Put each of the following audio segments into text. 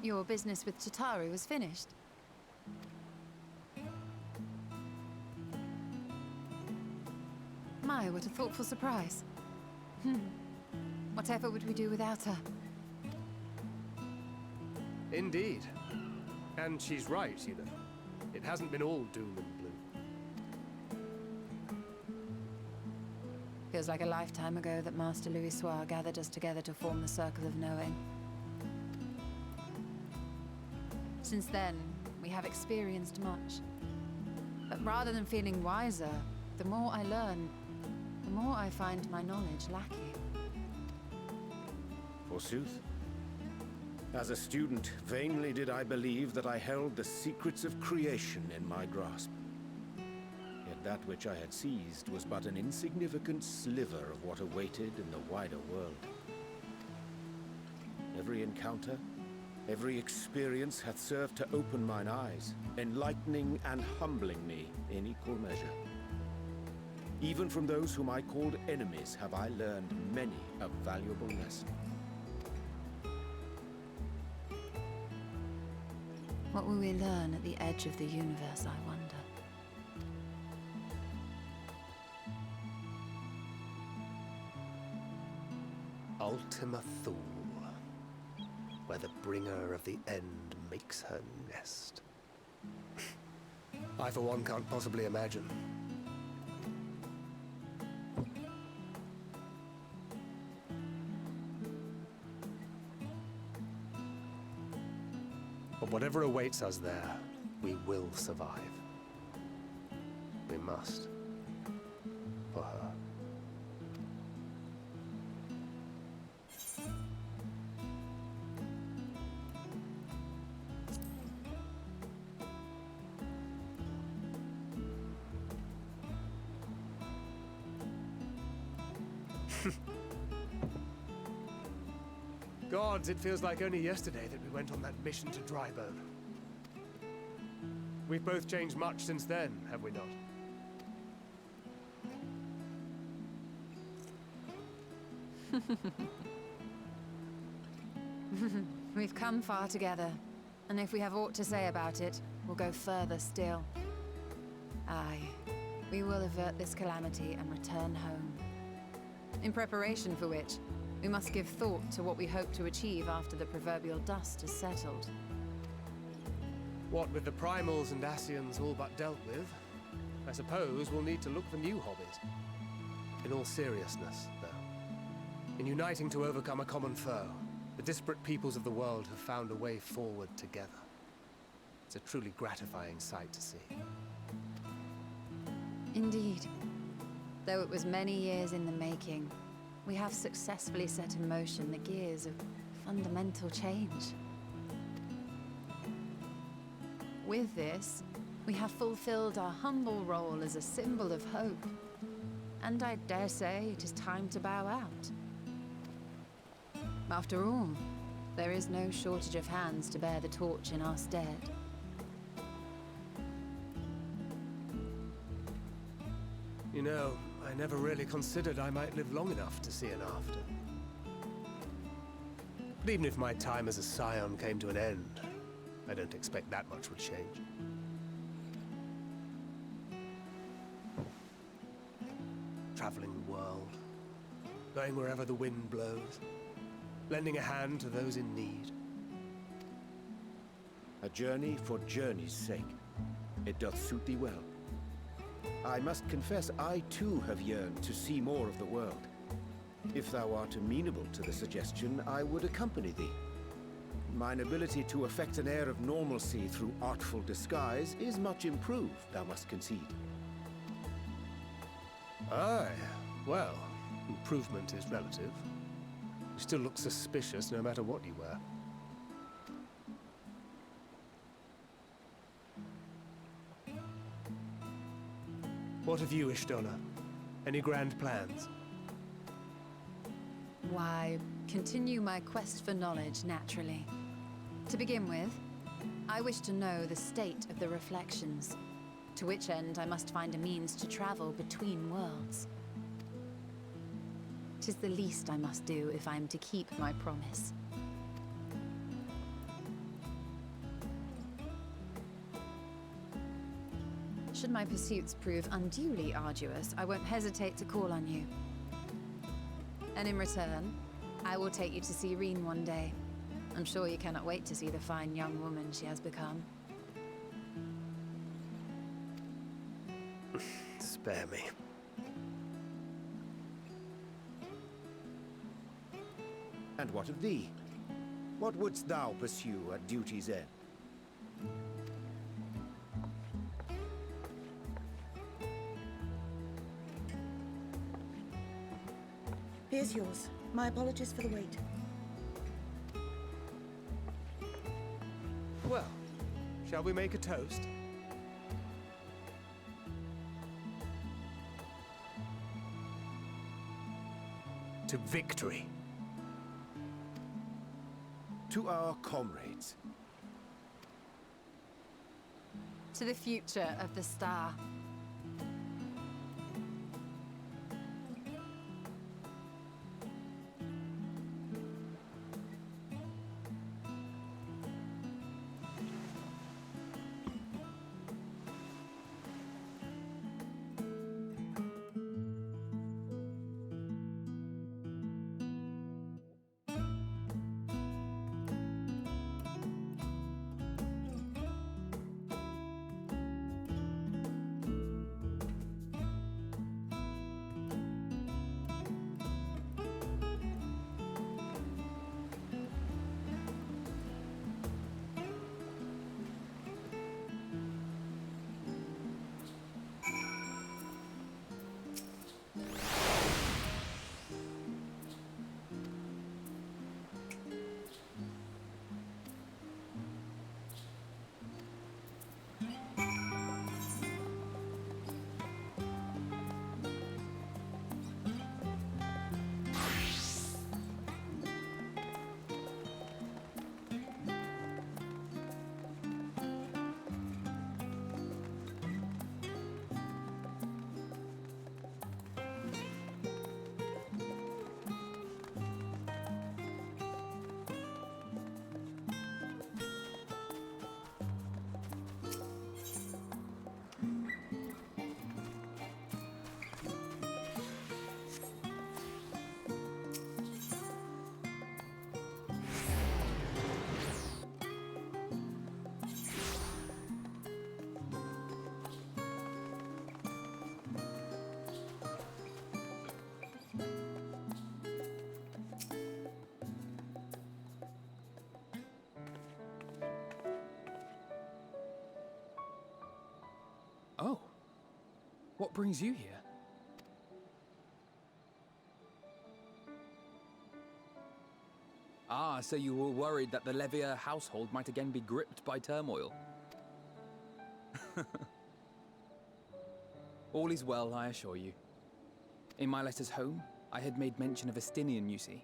Your business with Chitauri was finished. My, what a thoughtful surprise. Whatever would we do without her? Indeed. And she's right, you know. It hasn't been all doom and gloom. Feels like a lifetime ago that Master Louis Soir gathered us together to form the Circle of Knowing. Since then, we have experienced much. But rather than feeling wiser, the more I learn, the more I find my knowledge lacking. Forsooth. As a student, vainly did I believe that I held the secrets of creation in my grasp. Yet that which I had seized was but an insignificant sliver of what awaited in the wider world. Every encounter, every experience hath served to open mine eyes, enlightening and humbling me in equal measure. Even from those whom I called enemies have I learned many a valuable lesson. What will we learn at the edge of the universe, I wonder? Ultima Thule, where the bringer of the end makes her nest. I, for one, can't possibly imagine. But whatever awaits us there, we will survive. We must. For her. Gods, it feels like only yesterday that we went on that mission to Drybone. We've both changed much since then, have we not? We've come far together, and if we have aught to say about it, we'll go further still. Aye, we will avert this calamity and return home. In preparation for which, we must give thought to what we hope to achieve after the proverbial dust is settled. What with the primals and Ascians all but dealt with, I suppose we'll need to look for new hobbies. In all seriousness, though, in uniting to overcome a common foe, the disparate peoples of the world have found a way forward together. It's a truly gratifying sight to see. Indeed. Though it was many years in the making, we have successfully set in motion the gears of fundamental change. With this, we have fulfilled our humble role as a symbol of hope. And I dare say it is time to bow out. After all, there is no shortage of hands to bear the torch in our stead. You know, I never really considered I might live long enough to see an after. But even if my time as a scion came to an end, I don't expect that much would change. Traveling the world, going wherever the wind blows, lending a hand to those in need. A journey for journey's sake. It doth suit thee well. I must confess, I too have yearned to see more of the world. If thou art amenable to the suggestion, I would accompany thee. Mine ability to affect an air of normalcy through artful disguise is much improved, thou must concede. Aye, well, improvement is relative. You still look suspicious no matter what you wear. What of you, Ishtona? Any grand plans? Why, continue my quest for knowledge, naturally. To begin with, I wish to know the state of the reflections, to which end I must find a means to travel between worlds. 'Tis the least I must do if I am to keep my promise. Should my pursuits prove unduly arduous, I won't hesitate to call on you. And in return, I will take you to see Reen one day. I'm sure you cannot wait to see the fine young woman she has become. Spare me. And what of thee? What wouldst thou pursue at duty's end? Here's yours. My apologies for the wait. Well, shall we make a toast? To victory. To our comrades. To the future of the star. Oh. What brings you here? Ah, so you were worried that the Levier household might again be gripped by turmoil. All is well, I assure you. In my letters home, I had made mention of Estinian, you see.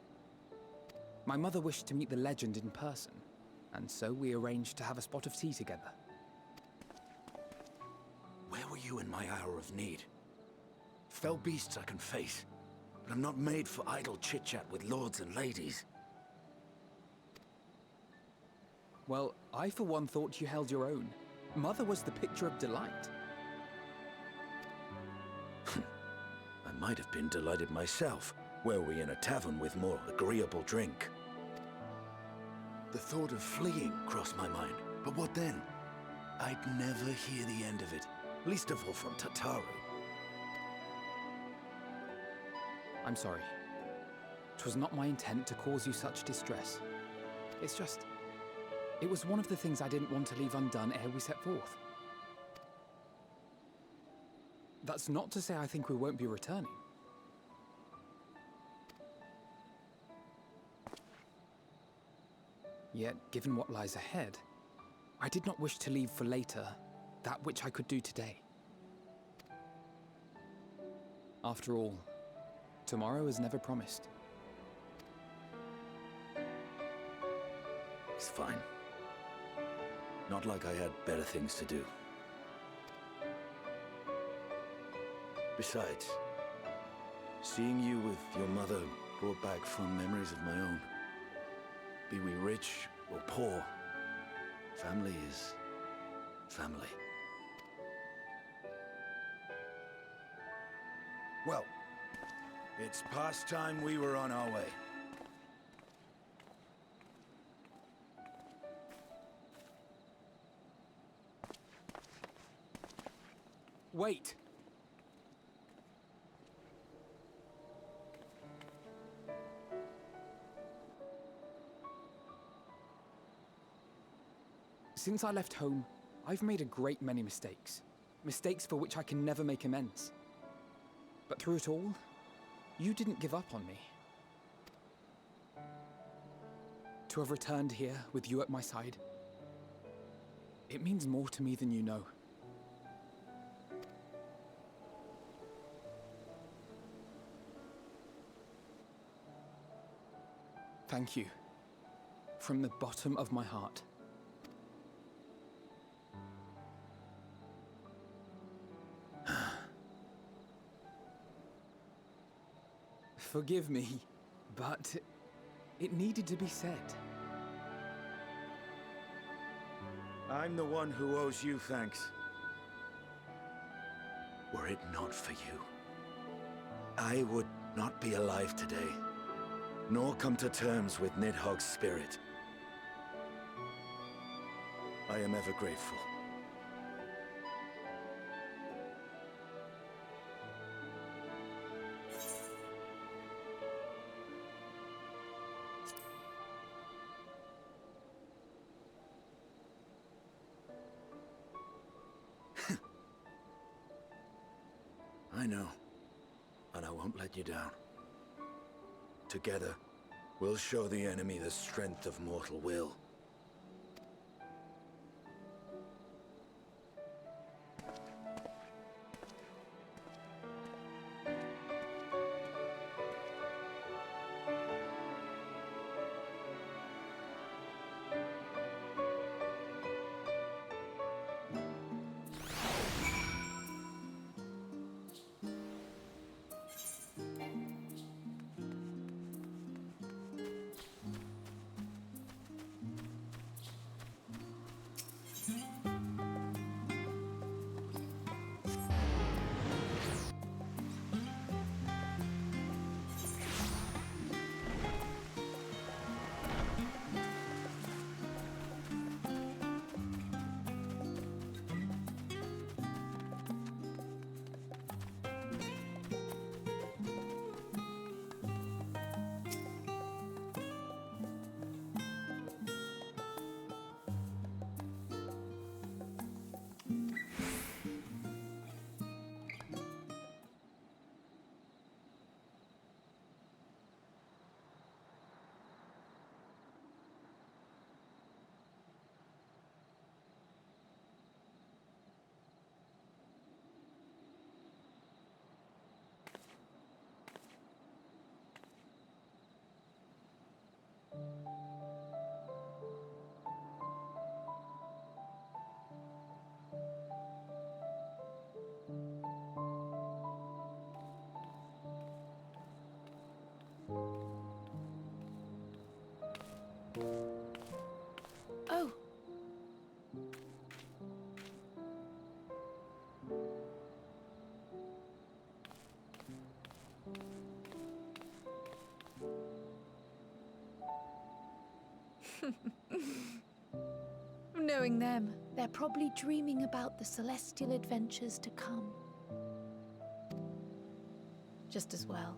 My mother wished to meet the legend in person, and so we arranged to have a spot of tea together. Where were you in my hour of need? Fell beasts I can face, but I'm not made for idle chit-chat with lords and ladies. Well, I for one thought you held your own. Mother was the picture of delight. I might have been delighted myself, were we in a tavern with more agreeable drink. The thought of fleeing crossed my mind, but what then? I'd never hear the end of it, least of all from Tataru. I'm sorry. 'Twas not my intent to cause you such distress. It's just... it was one of the things I didn't want to leave undone ere we set forth. That's not to say I think we won't be returning. Yet, given what lies ahead, I did not wish to leave for later that which I could do today. After all, tomorrow is never promised. It's fine. Not like I had better things to do. Besides, seeing you with your mother brought back fond memories of my own. Be we rich or poor, family is family. Well, it's past time we were on our way. Wait! Since I left home, I've made a great many mistakes. Mistakes for which I can never make amends. But through it all, you didn't give up on me. To have returned here with you at my side, it means more to me than you know. Thank you. From the bottom of my heart. Forgive me, but it needed to be said. I'm the one who owes you thanks. Were it not for you, I would not be alive today, nor come to terms with Nidhogg's spirit. I am ever grateful. I know, and I won't let you down. Together, we'll show the enemy the strength of mortal will. Oh. Knowing them, they're probably dreaming about the celestial adventures to come. Just as well.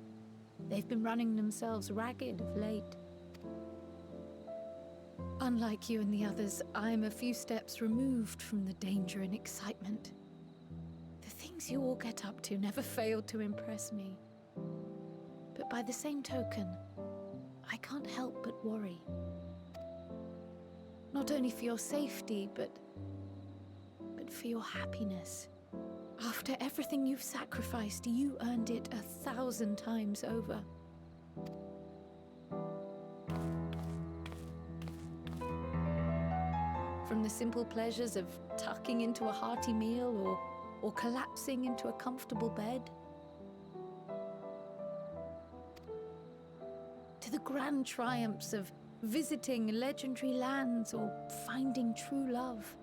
They've been running themselves ragged of late. Unlike you and the others, I'm a few steps removed from the danger and excitement. The things you all get up to never fail to impress me. But by the same token, I can't help but worry. Not only for your safety, but for your happiness. After everything you've sacrificed, you earned it 1,000 times over. From the simple pleasures of tucking into a hearty meal or collapsing into a comfortable bed, to the grand triumphs of visiting legendary lands or finding true love.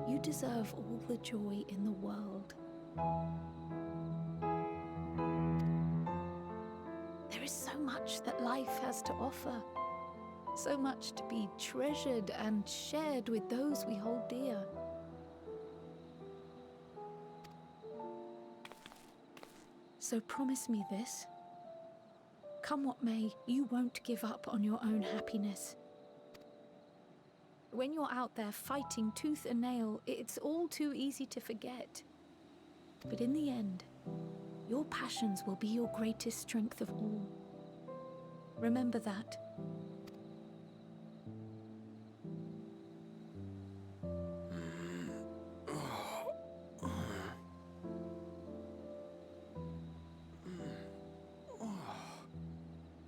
You deserve all the joy in the world. There is so much that life has to offer. So much to be treasured and shared with those we hold dear. So promise me this. Come what may, you won't give up on your own happiness. When you're out there fighting tooth and nail, it's all too easy to forget. But in the end, your passions will be your greatest strength of all. Remember that.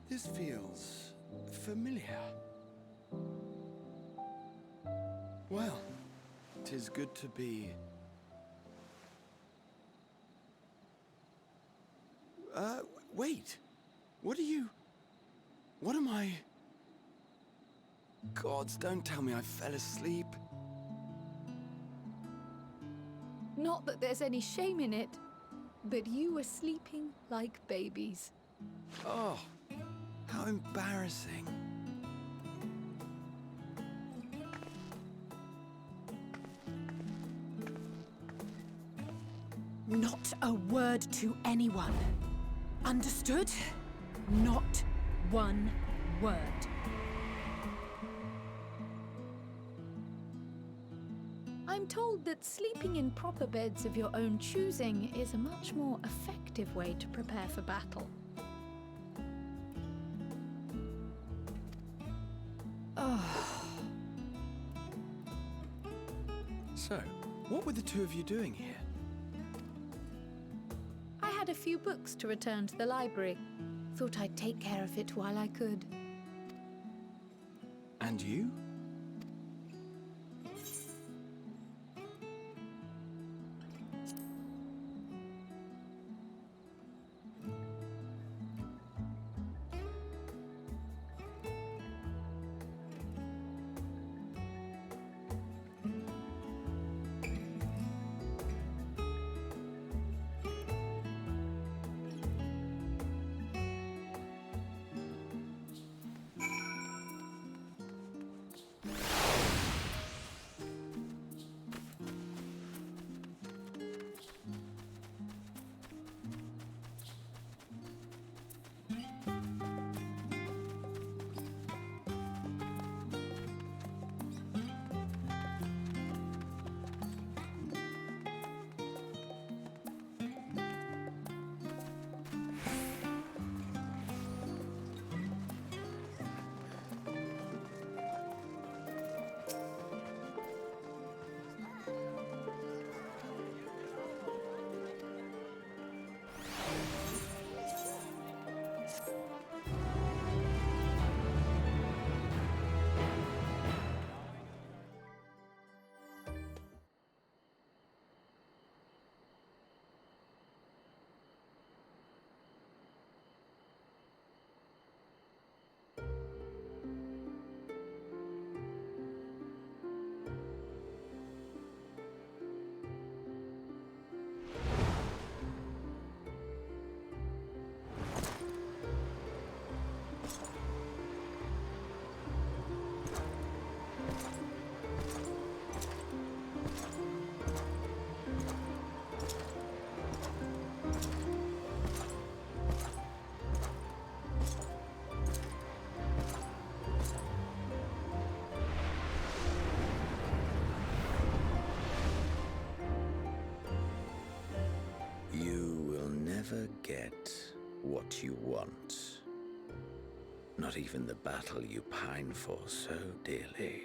This feels familiar. Well, 'tis good to be... wait. What am I... Gods, don't tell me I fell asleep. Not that there's any shame in it, but you were sleeping like babies. Oh, how embarrassing. Not a word to anyone. Understood? Not one word. I'm told that sleeping in proper beds of your own choosing is a much more effective way to prepare for battle. So, what were the two of you doing here? I had a few books to return to the library. Thought I'd take care of it while I could. And you? Never get what you want. Not even the battle you pine for so dearly.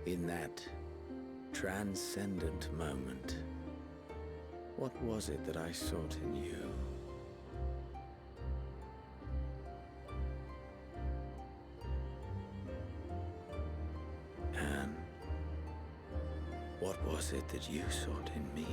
In that transcendent moment, what was it that I sought in you? What was it that you sought in me?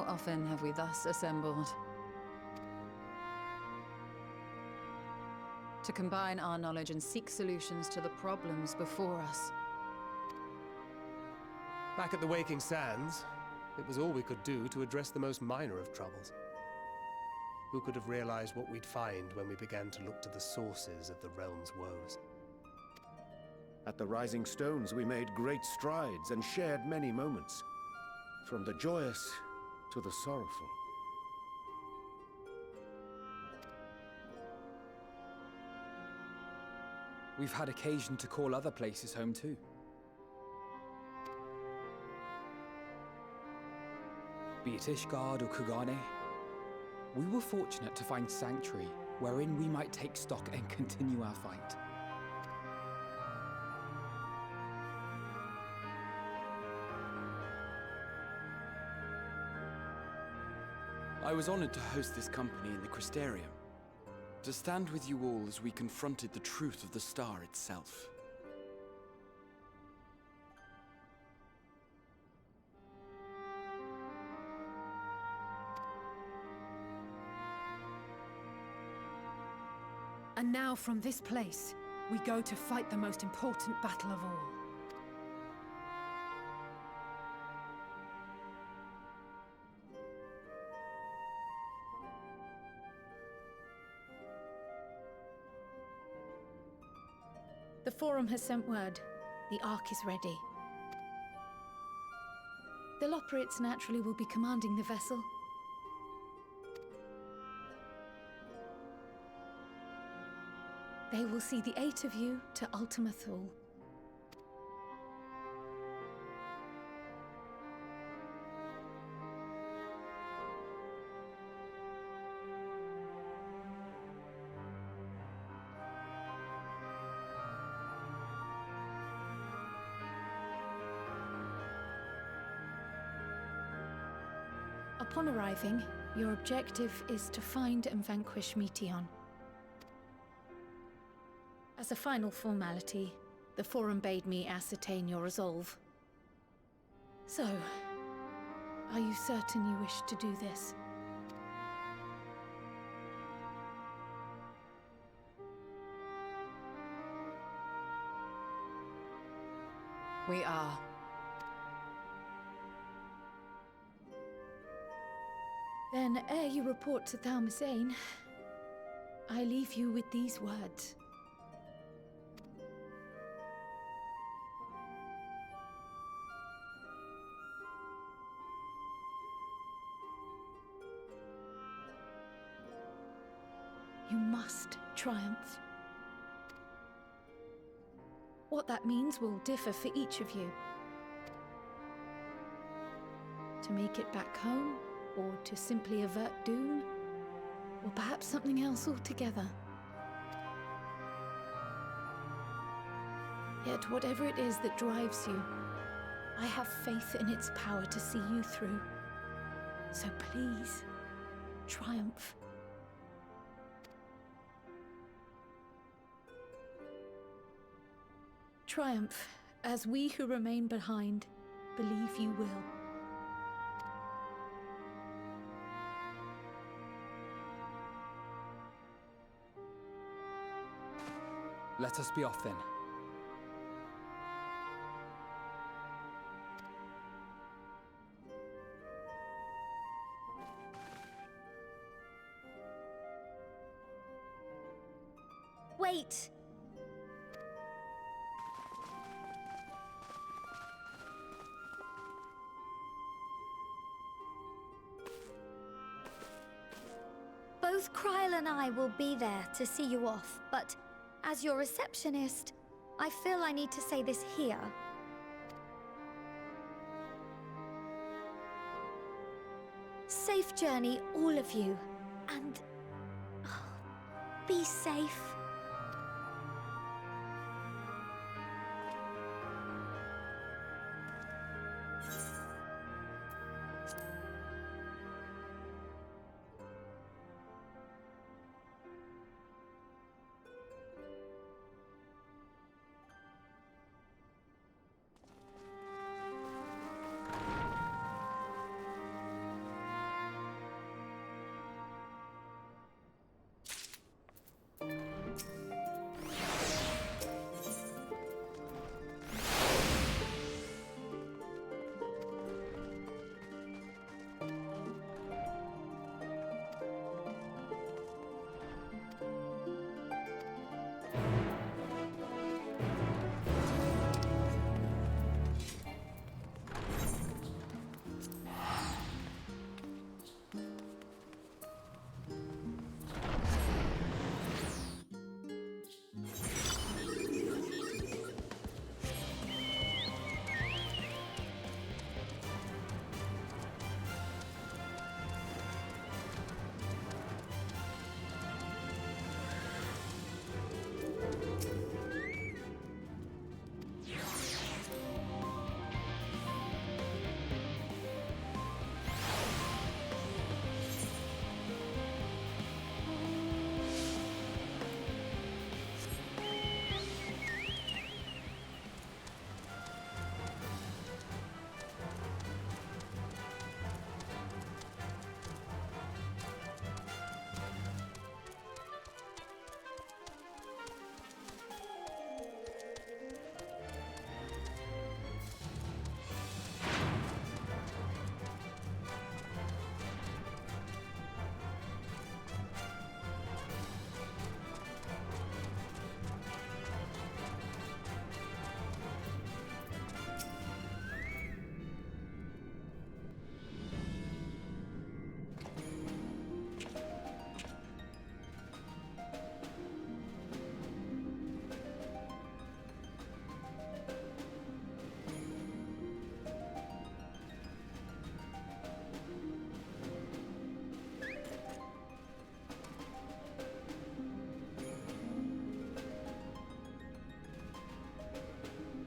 often have we thus assembled? To combine our knowledge and seek solutions to the problems before us. Back at the Waking Sands, it was all we could do to address the most minor of troubles. Who could have realized what we'd find when we began to look to the sources of the realm's woes? At the Rising Stones, we made great strides and shared many moments, from the joyous to the sorrowful. We've had occasion to call other places home too. Be it Ishgard or Kugane, we were fortunate to find sanctuary wherein we might take stock and continue our fight. I was honored to host this company in the Crystarium, to stand with you all as we confronted the truth of the star itself. And now from this place, we go to fight the most important battle of all. The Forum has sent word. The Ark is ready. The Loporrits naturally will be commanding the vessel. They will see the 8 of you to Ultima Thule. Upon arriving, your objective is to find and vanquish Meteon. As a final formality, the Forum bade me ascertain your resolve. So, are you certain you wish to do this? We are. Then, ere you report to Thalmasane, I leave you with these words. You must triumph. What that means will differ for each of you. To make it back home, or to simply avert doom, or perhaps something else altogether. Yet whatever it is that drives you, I have faith in its power to see you through. So please, triumph. Triumph, as we who remain behind believe you will. Let us be off then. Wait! Both Kryl and I will be there to see you off, but as your receptionist, I feel I need to say this here. Safe journey, all of you, and be safe.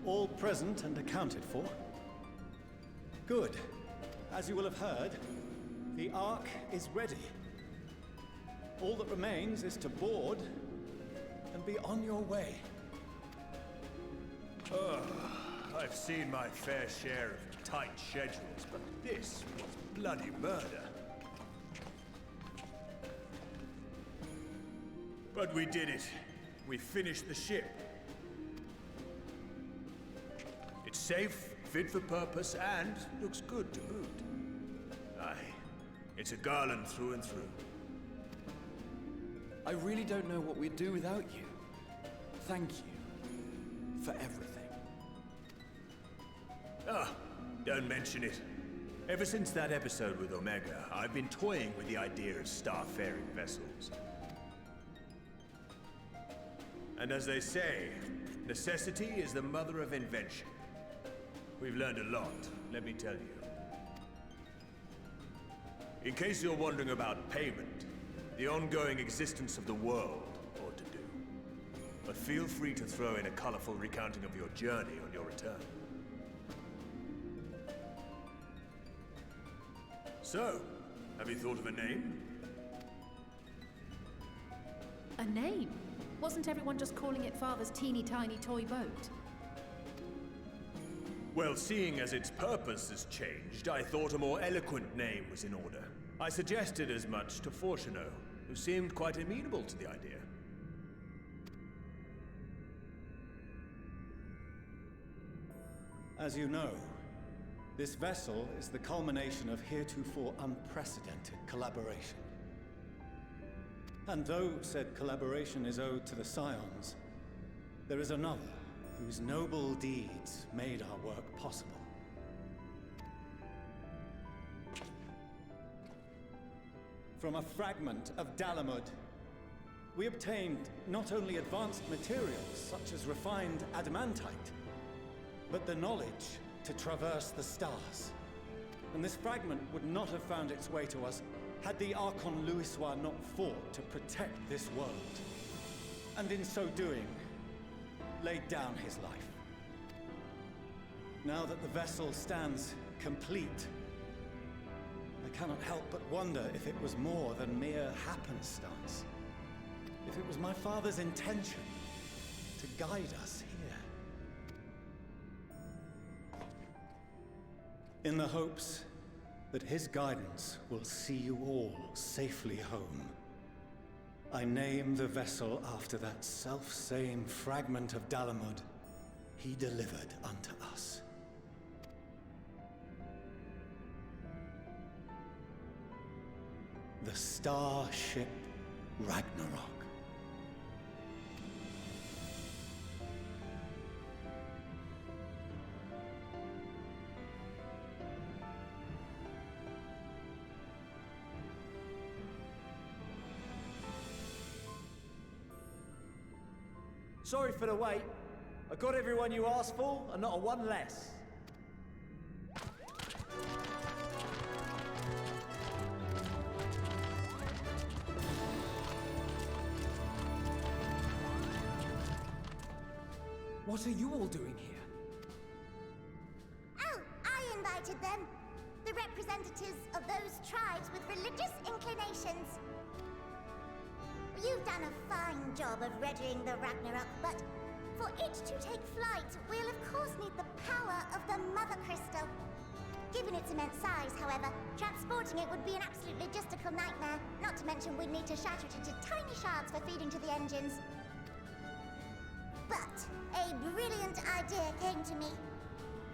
All present and accounted for? Good. As you will have heard, the Ark is ready. All that remains is to board and be on your way. I've seen my fair share of tight schedules, but this was bloody murder. But we did it. We finished the ship. It's safe, fit for purpose, and looks good to boot. Aye, it's a garland through and through. I really don't know what we'd do without you. Thank you for everything. Ah, don't mention it. Ever since that episode with Omega, I've been toying with the idea of starfaring vessels. And as they say, necessity is the mother of invention. We've learned a lot, let me tell you. In case you're wondering about payment, the ongoing existence of the world ought to do. But feel free to throw in a colorful recounting of your journey on your return. So, have you thought of a name? A name? Wasn't everyone just calling it Father's teeny tiny toy boat? Well, seeing as its purpose has changed, I thought a more eloquent name was in order. I suggested as much to Fortuno, who seemed quite amenable to the idea. As you know, this vessel is the culmination of heretofore unprecedented collaboration. And though said collaboration is owed to the Scions, there is another whose noble deeds made our work possible. From a fragment of Dalamud, we obtained not only advanced materials such as refined adamantite, but the knowledge to traverse the stars. And this fragment would not have found its way to us had the Archon Louisoix not fought to protect this world. And in so doing, laid down his life. Now that the vessel stands complete, I cannot help but wonder if it was more than mere happenstance. If it was my father's intention to guide us here. In the hopes that his guidance will see you all safely home. I name the vessel after that self-same fragment of Dalamud he delivered unto us. The starship Ragnarok. Sorry for the wait. I got everyone you asked for, and not a one less. What are you all doing here? Oh, I invited them. The representatives of those tribes with religious inclinations. You've done a fine job of readying the Ragnarok, but for it to take flight, we'll of course need the power of the Mother Crystal. Given its immense size, however, transporting it would be an absolute logistical nightmare, not to mention we'd need to shatter it into tiny shards for feeding to the engines. But a brilliant idea came to me.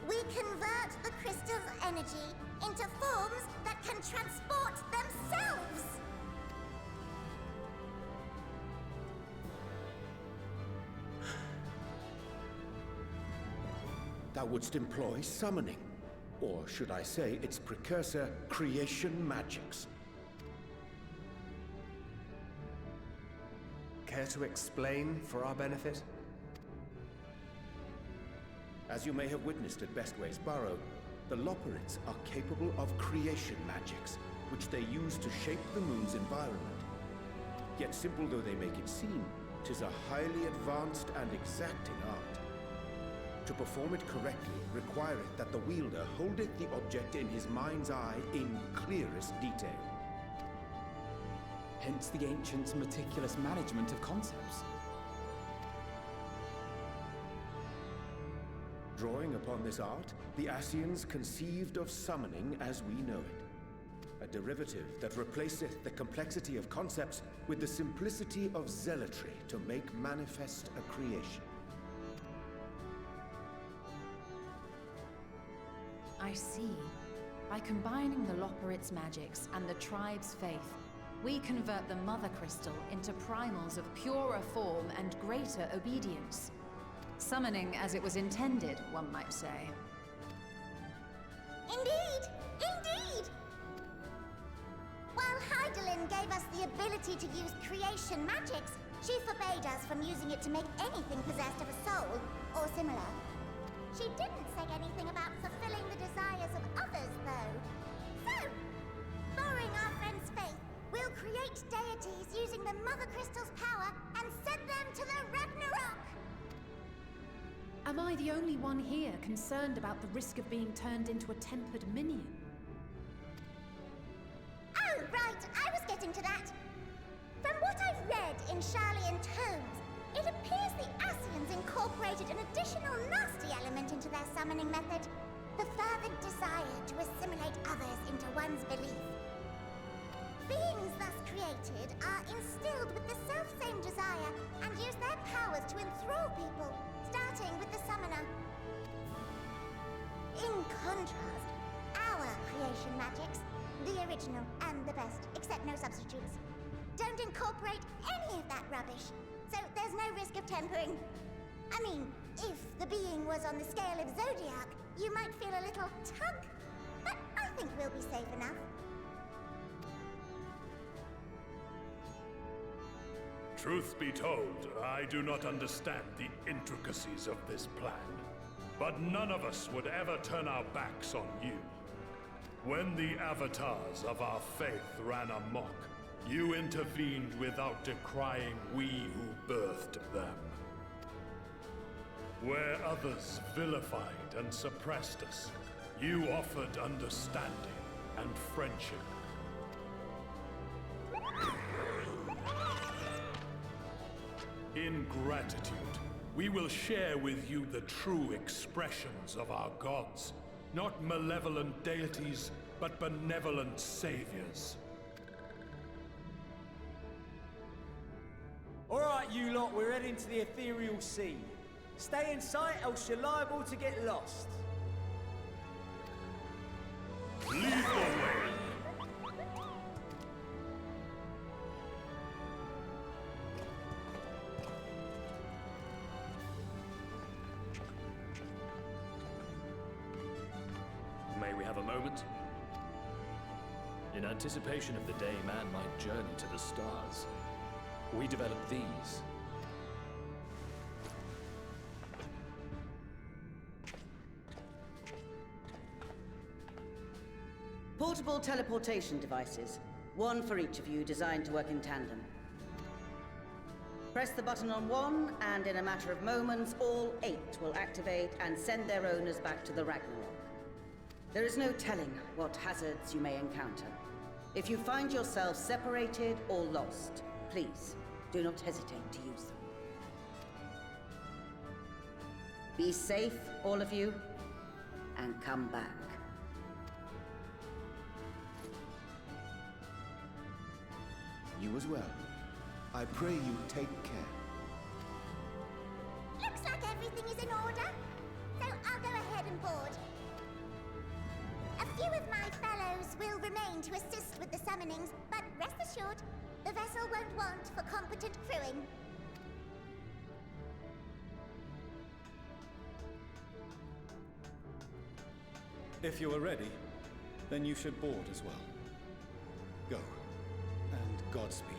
We convert the crystal's energy into forms that can transport themselves! Thou wouldst employ summoning, or should I say its precursor, creation magics. Care to explain for our benefit? As you may have witnessed at Bestway's Burrow, the Loporrits are capable of creation magics, which they use to shape the moon's environment. Yet simple though they make it seem, 'tis a highly advanced and exacting art. To perform it correctly requireth that the wielder holdeth the object in his mind's eye in clearest detail. Hence the ancients' meticulous management of concepts. Drawing upon this art, the Ascians conceived of summoning as we know it. A derivative that replaceth the complexity of concepts with the simplicity of zealotry to make manifest a creation. I see. By combining the Loporrits' magics and the tribe's faith, we convert the Mother Crystal into primals of purer form and greater obedience. Summoning as it was intended, one might say. Indeed! Indeed! While Heidelin gave us the ability to use creation magics, she forbade us from using it to make anything possessed of a soul, or similar. She didn't say anything about fulfilling the desires of others, though. So, borrowing our friend's faith, we'll create deities using the Mother Crystal's power and send them to the Ragnarok! Am I the only one here concerned about the risk of being turned into a tempered minion? Oh, right, I was getting to that. From what I've read in Sharlayan tomes, it appears the Ascians incorporated an additional nasty element into their summoning method. The fervent desire to assimilate others into one's belief. Beings thus created are instilled with the self-same desire and use their powers to enthrall people, starting with the summoner. In contrast, our creation magics, the original and the best, except no substitutes, don't incorporate any of that rubbish. So there's no risk of tempering. I mean, if the being was on the scale of Zodiac, you might feel a little tug. But I think we'll be safe enough. Truth be told, I do not understand the intricacies of this plan. But none of us would ever turn our backs on you. When the avatars of our faith ran amok, you intervened without decrying we who birthed them. Where others vilified and suppressed us, you offered understanding and friendship. In gratitude, we will share with you the true expressions of our gods. Not malevolent deities, but benevolent saviors. Right, you lot, we're heading to the ethereal sea. Stay in sight, else you're liable to get lost. Lead the way. May we have a moment? In anticipation of the day man might journey to the stars, we developed these. Portable teleportation devices. One for each of you, designed to work in tandem. Press the button on one, and in a matter of moments, all 8 will activate and send their owners back to the Ragnarok. There is no telling what hazards you may encounter. If you find yourself separated or lost, please do not hesitate to use them. Be safe, all of you, and come back. You as well. I pray you take care. Looks like everything is in order. So I'll go ahead and board. A few of my fellows will remain to assist with the summonings, but rest assured, the vessel won't want for competent crewing. If you are ready, then you should board as well. Go, and Godspeed.